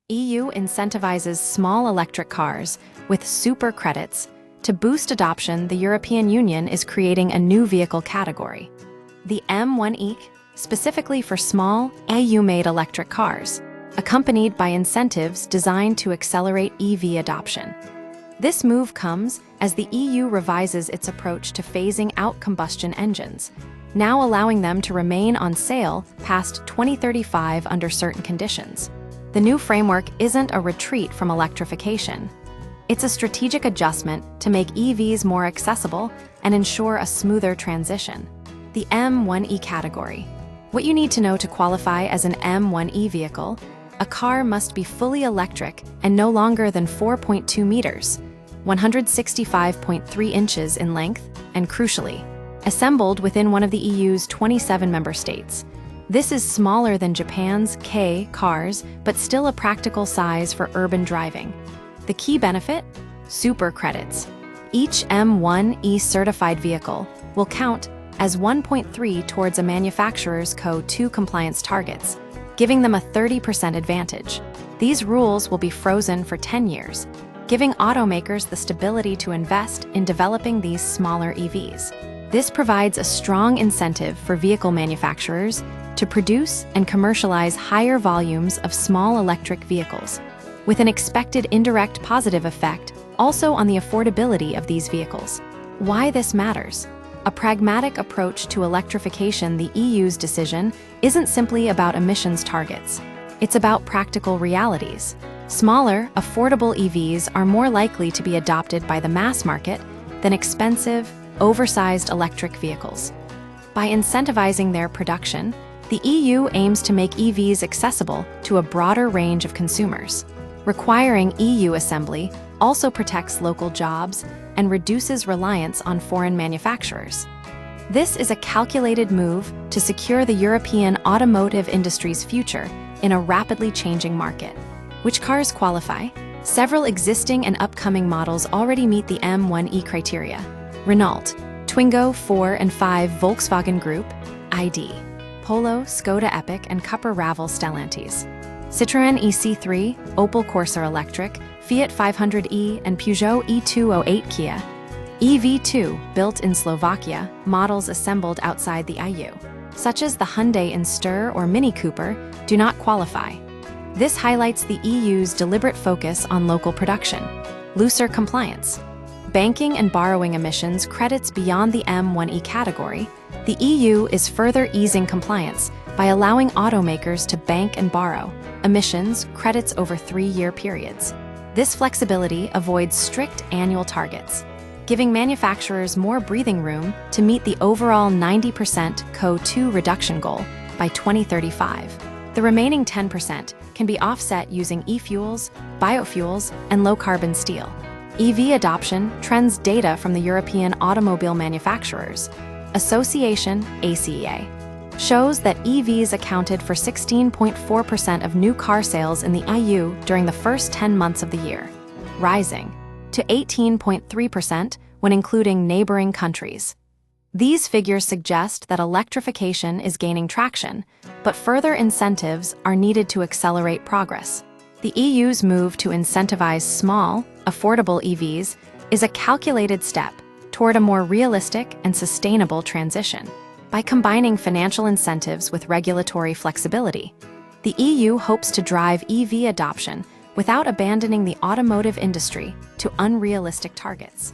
EU incentivizes small electric cars with super credits. To boost adoption, the European Union is creating a new vehicle category, the M1E, specifically for small, EU-made electric cars, accompanied by incentives designed to accelerate EV adoption. This move comes as the EU revises its approach to phasing out combustion engines, now allowing them to remain on sale past 2035 under certain conditions. The new framework isn't a retreat from electrification. It's a strategic adjustment to make EVs more accessible and ensure a smoother transition. The M1E category. What you need to know to qualify as an M1E vehicle: a car must be fully electric and no longer than 4.2 meters, 165.3 inches in length, and crucially, assembled within one of the EU's 27 member states. This is smaller than Japan's K cars, but still a practical size for urban driving. The key benefit? Super credits. Each M1E certified vehicle will count as 1.3 towards a manufacturer's CO2 compliance targets, giving them a 30% advantage. These rules will be frozen for 10 years, giving automakers the stability to invest in developing these smaller EVs. This provides a strong incentive for vehicle manufacturers to produce and commercialize higher volumes of small electric vehicles, with an expected indirect positive effect also on the affordability of these vehicles. Why this matters? A pragmatic approach to electrification. The EU's decision isn't simply about emissions targets. It's about practical realities. Smaller, affordable EVs are more likely to be adopted by the mass market than expensive, oversized electric vehicles. By incentivizing their production, the EU aims to make EVs accessible to a broader range of consumers. Requiring EU assembly also protects local jobs and reduces reliance on foreign manufacturers. This is a calculated move to secure the European automotive industry's future in a rapidly changing market. Which cars qualify? Several existing and upcoming models already meet the M1E criteria. Renault, Twingo 4 and 5, Volkswagen Group, ID, Polo, Skoda Epic, and Cupra Ravel Stellantis. Citroën EC3, Opel Corsa Electric, Fiat 500e, and Peugeot E208 Kia. EV2, built in Slovakia, models assembled outside the EU, such as the Hyundai Inster or Mini Cooper, do not qualify. This highlights the EU's deliberate focus on local production. Looser compliance. Banking and borrowing emissions credits beyond the M1E category, the EU is further easing compliance by allowing automakers to bank and borrow emissions credits over 3-year periods. This flexibility avoids strict annual targets, giving manufacturers more breathing room to meet the overall 90% CO2 reduction goal by 2035. The remaining 10% can be offset using e-fuels, biofuels, and low-carbon steel. EV adoption trends. Data from the European Automobile Manufacturers Association, ACEA, shows that EVs accounted for 16.4% of new car sales in the EU during the first 10 months of the year, rising to 18.3% when including neighboring countries. These figures suggest that electrification is gaining traction, but further incentives are needed to accelerate progress. The EU's move to incentivize small, affordable EVs is a calculated step toward a more realistic and sustainable transition. By combining financial incentives with regulatory flexibility, the EU hopes to drive EV adoption without abandoning the automotive industry to unrealistic targets.